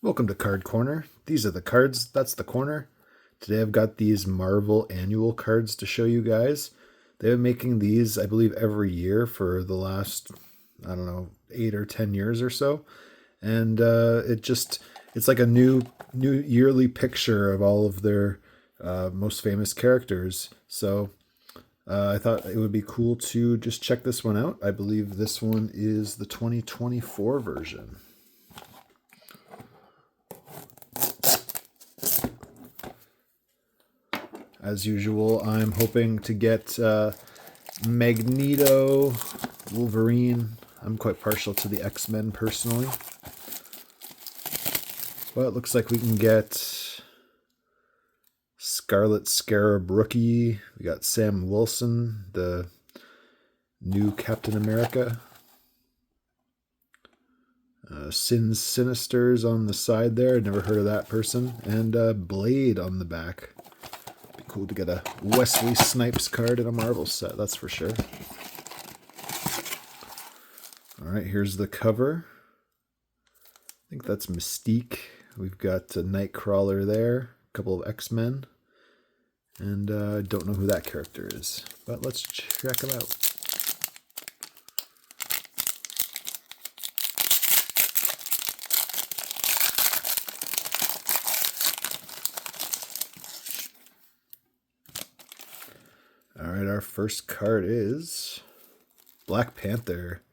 Welcome to Card Corner. These are the cards, that's the corner. Today I've got these Marvel annual cards to show you guys. They've been making these, I believe, every year for the last, I don't know, 8 or 10 years or so. And it's like a new yearly picture of all of their most famous characters. So I thought it would be cool to just check this one out. I believe this one is the 2024 version. As usual, I'm hoping to get Magneto, Wolverine. I'm quite partial to the X-Men personally. But it looks like we can get Scarlet Scarab Rookie. We got Sam Wilson, the new Captain America. Sin Sinisters on the side there. I'd never heard of that person. And Blade on the back. Cool to get a Wesley Snipes card in a Marvel set, that's for sure. Alright, here's the cover. I think that's Mystique. We've got a Nightcrawler there, a couple of X-Men, and I don't know who that character is, but let's check him out. Alright, our first card is Black Panther.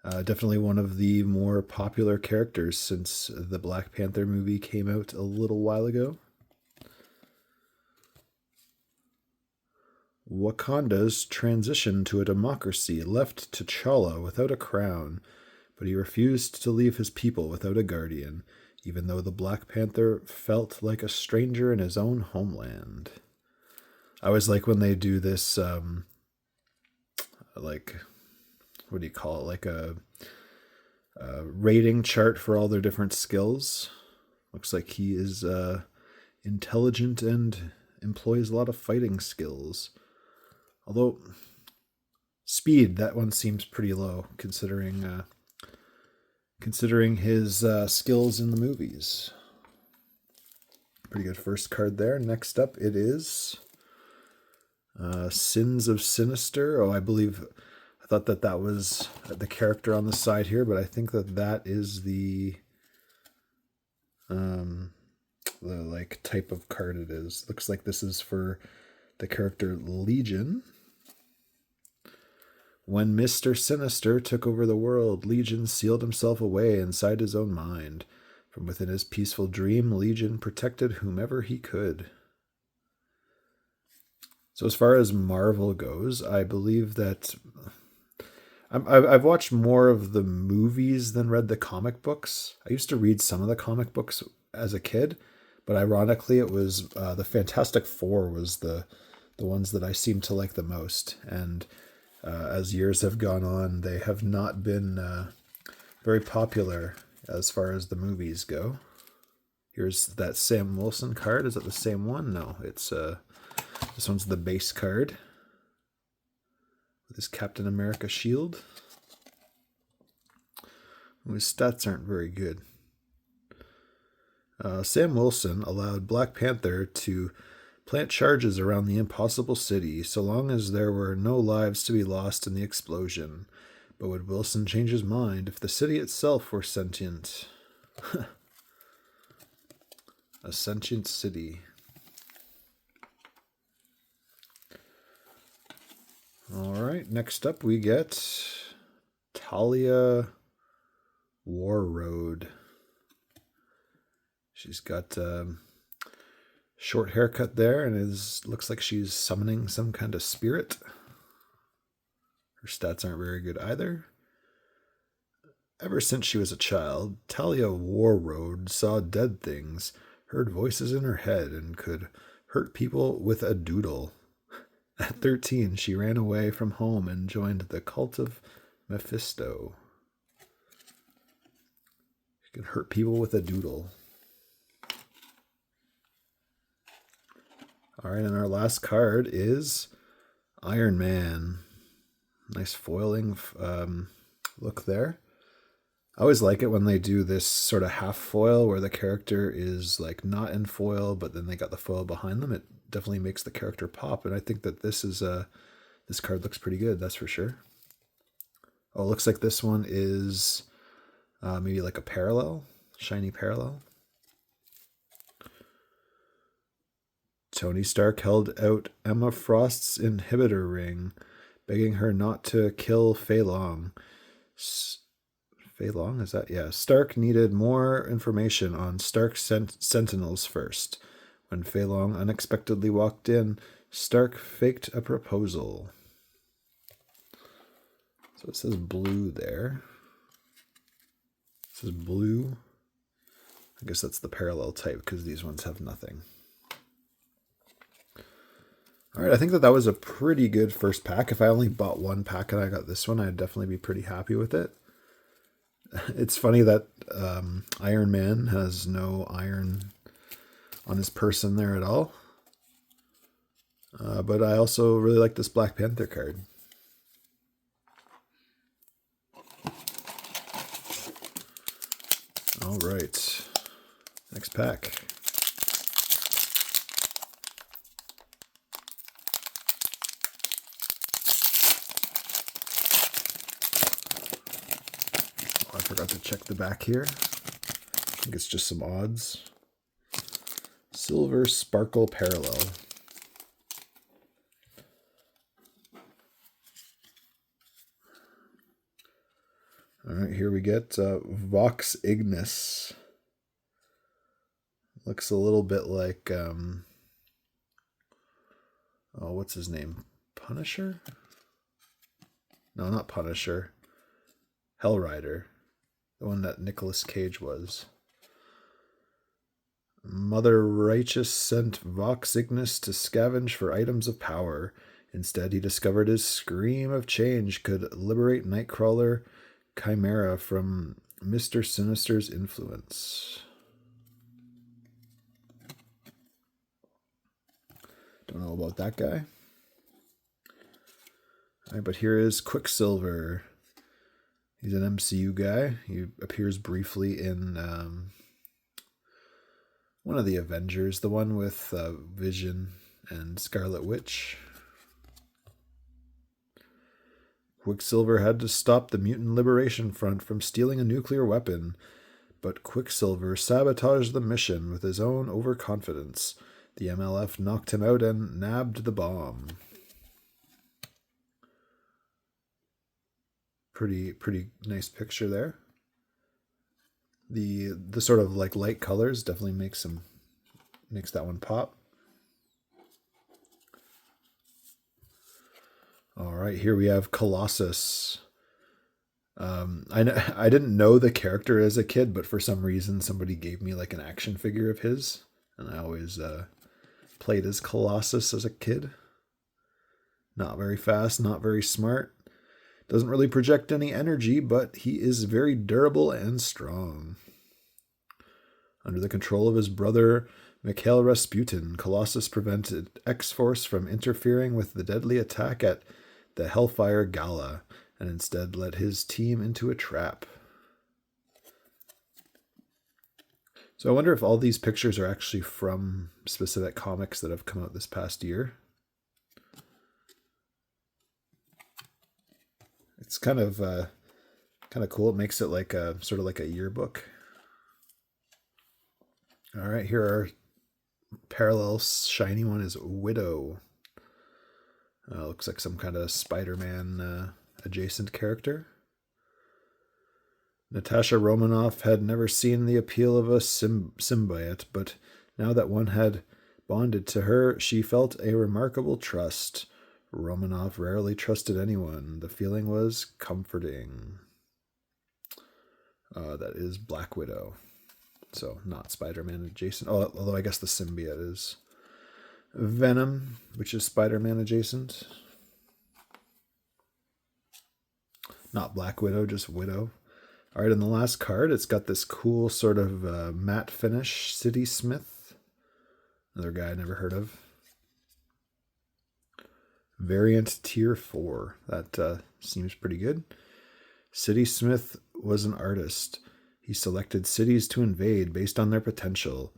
Definitely one of the more popular characters since the Black Panther movie came out a little while ago. Wakanda's transition to a democracy left T'Challa without a crown, but he refused to leave his people without a guardian, even though the Black Panther felt like a stranger in his own homeland. I always like when they do this, like, what do you call it? Like a rating chart for all their different skills. Looks like he is intelligent and employs a lot of fighting skills. Although, speed, that one seems pretty low considering his skills in the movies. Pretty good first card there. Next up, it is Sins of Sinister. Oh, I thought that was the character on the side here, but I think that is the like type of card it is. Looks like this is for the character Legion. When Mr. Sinister took over the world, Legion sealed himself away inside his own mind. From within his peaceful dream, Legion protected whomever he could. So as far as Marvel goes, I believe that I've watched more of the movies than read the comic books. I used to read some of the comic books as a kid, but ironically, it was the Fantastic Four was the ones that I seemed to like the most. And as years have gone on, they have not been very popular as far as the movies go. Here's that Sam Wilson card. Is it the same one? No, it's this one's the base card with his Captain America shield. His stats aren't very good. Sam Wilson allowed Black Panther to plant charges around the impossible city so long as there were no lives to be lost in the explosion. But would Wilson change his mind if the city itself were sentient? A sentient city. Alright, next up we get Talia Warroad. She's got short haircut there and looks like she's summoning some kind of spirit. Her stats aren't very good either. Ever since she was a child, Talia Warroad saw dead things, heard voices in her head, and could hurt people with a doodle. At 13, she ran away from home and joined the cult of Mephisto. She can hurt people with a doodle. All right, and our last card is Iron Man. Nice foiling look there. I always like it when they do this sort of half foil where the character is like not in foil, but then they got the foil behind them. It definitely makes the character pop, and I think that this card looks pretty good. That's for sure. Oh, it looks like this one is maybe like a parallel, shiny parallel. Tony Stark held out Emma Frost's inhibitor ring, begging her not to kill Fei Long. Fei Long, is that? Yeah. Stark needed more information on Stark Sentinels first. When Fei Long unexpectedly walked in, Stark faked a proposal. So it says blue there. It says blue. I guess that's the parallel type because these ones have nothing. All right, I think that was a pretty good first pack. If I only bought one pack and I got this one, I'd definitely be pretty happy with it. It's funny that Iron Man has no iron on his person there at all. But I also really like this Black Panther card. All right, next pack. Oh, I forgot to check the back here. I think it's just some odds. Silver Sparkle Parallel. All right, here we get Vox Ignis. Looks a little bit like, oh, what's his name? Punisher? No, not Punisher. Hellrider. The one that Nicolas Cage was. Mother Righteous sent Vox Ignis to scavenge for items of power. Instead, he discovered his Scream of Change could liberate Nightcrawler Chimera from Mr. Sinister's influence. Don't know about that guy. All right, but here is Quicksilver. He's an MCU guy. He appears briefly in one of the Avengers, the one with Vision and Scarlet Witch. Quicksilver had to stop the Mutant Liberation Front from stealing a nuclear weapon, but Quicksilver sabotaged the mission with his own overconfidence. The MLF knocked him out and nabbed the bomb. Pretty nice picture there. The sort of like light colors definitely makes that one pop. All right, here we have Colossus. I didn't know the character as a kid, but for some reason somebody gave me like an action figure of his, and I always played as Colossus as a kid. Not very fast, not very smart. Doesn't really project any energy, but he is very durable and strong. Under the control of his brother, Mikhail Rasputin, Colossus prevented X-Force from interfering with the deadly attack at the Hellfire Gala, and instead led his team into a trap. So I wonder if all these pictures are actually from specific comics that have come out this past year. It's kind of cool. It makes it like a sort of like a yearbook. All right, here are parallel shiny one is Widow. Looks like some kind of Spider-Man adjacent character. Natasha Romanoff had never seen the appeal of a symbiote, but now that one had bonded to her, she felt a remarkable trust. Romanoff rarely trusted anyone. The feeling was comforting. That is Black Widow. So not Spider-Man adjacent. Oh, although I guess the symbiote is Venom, which is Spider-Man adjacent. Not Black Widow, just Widow. All right, and the last card, it's got this cool sort of matte finish, City Smith. Another guy I never heard of. Variant Tier 4. That seems pretty good. City Smith was an artist. He selected cities to invade based on their potential.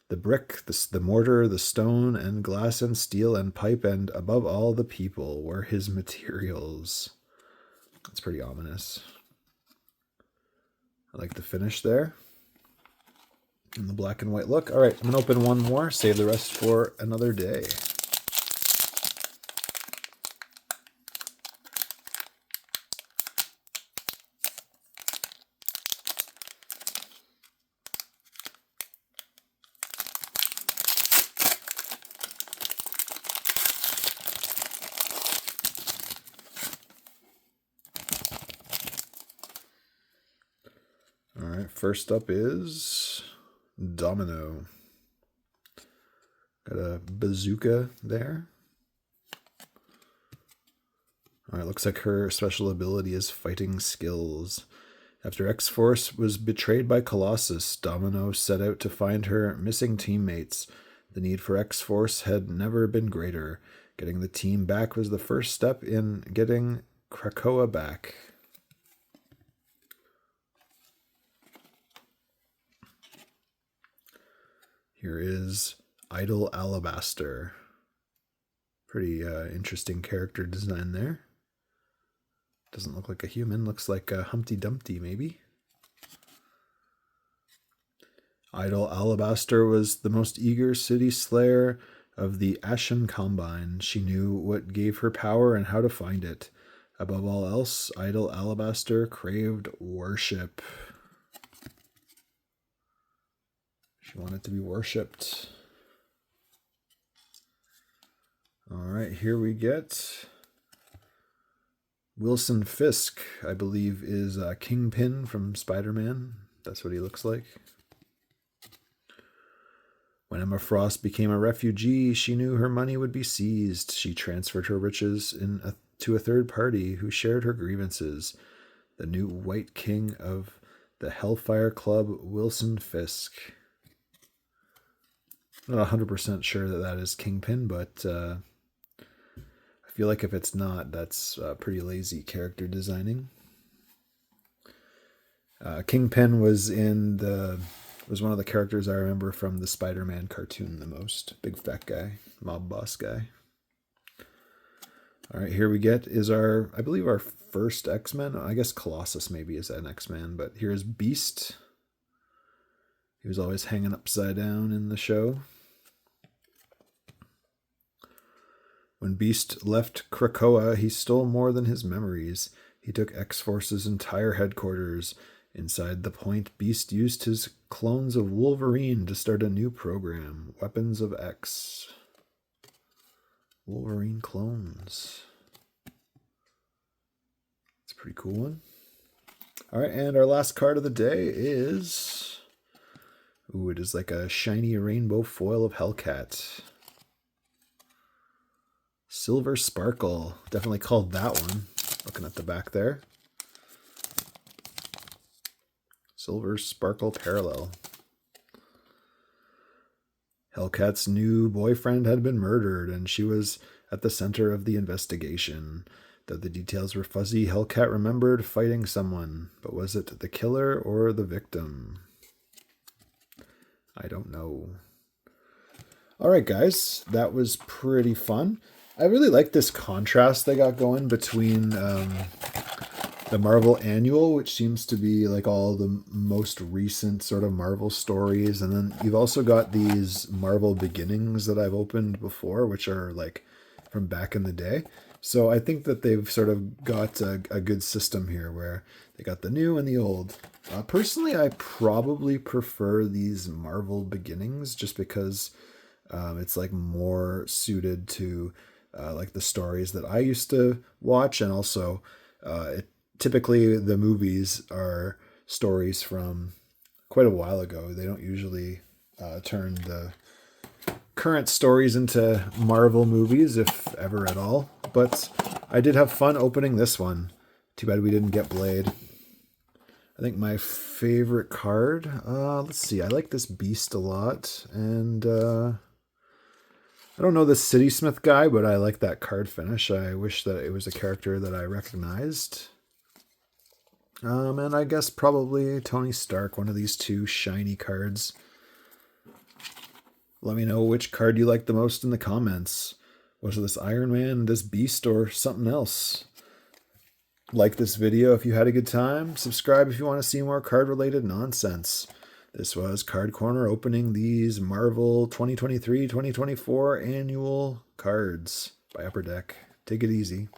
The brick, the mortar, the stone, and glass and steel and pipe, and above all, the people were his materials. That's pretty ominous. I like the finish there. And the black and white look. All right, I'm going to open one more, save the rest for another day. All right, first up is Domino. Got a bazooka there. All right, looks like her special ability is fighting skills. After X-Force was betrayed by Colossus, Domino set out to find her missing teammates. The need for X-Force had never been greater. Getting the team back was the first step in getting Krakoa back. Here is Idol Alabaster. Pretty interesting character design there. Doesn't look like a human, looks like a Humpty Dumpty maybe. Idol Alabaster was the most eager city slayer of the Ashen Combine. She knew what gave her power and how to find it. Above all else, Idol Alabaster craved worship. She wanted to be worshipped. All right, here we get Wilson Fisk, I believe is Kingpin from Spider-Man. That's what he looks like. When Emma Frost became a refugee, she knew her money would be seized. She transferred her riches to a third party who shared her grievances. The new White King of the Hellfire Club, Wilson Fisk. I'm not 100% sure that is Kingpin, but I feel like if it's not, that's pretty lazy character designing. Kingpin was one of the characters I remember from the Spider-Man cartoon the most. Big fat guy, mob boss guy. All right, here we get is I believe our first X-Men. I guess Colossus maybe is an X-Man, but here's Beast. He was always hanging upside down in the show. When Beast left Krakoa, he stole more than his memories. He took X-Force's entire headquarters. Inside the point, Beast used his clones of Wolverine to start a new program, Weapons of X. Wolverine clones. It's a pretty cool one. All right, and our last card of the day is... Ooh, it is like a shiny rainbow foil of Hellcat. Silver Sparkle. Definitely called that one. Looking at the back there. Silver Sparkle Parallel. Hellcat's new boyfriend had been murdered, and she was at the center of the investigation. Though the details were fuzzy, Hellcat remembered fighting someone. But was it the killer or the victim? I don't know. All right, guys. That was pretty fun. I really like this contrast they got going between the Marvel Annual, which seems to be like all the most recent sort of Marvel stories. And then you've also got these Marvel Beginnings that I've opened before, which are like from back in the day. So I think that they've sort of got a good system here where they got the new and the old. Personally, I probably prefer these Marvel Beginnings just because it's like more suited to like the stories that I used to watch. And also typically the movies are stories from quite a while ago. They don't usually turn the current stories into Marvel movies, if ever at all. But I did have fun opening this one. Too bad we didn't get Blade. I think my favorite card, let's see, I like this Beast a lot. And I don't know the Citysmith guy, but I like that card finish. I wish that it was a character that I recognized. And I guess probably Tony Stark, one of these two shiny cards. Let me know which card you like the most in the comments. Was it this Iron Man, this Beast, or something else? Like this video if you had a good time. Subscribe if you want to see more card-related nonsense. This was Card Corner opening these Marvel 2023-2024 annual cards by Upper Deck. Take it easy.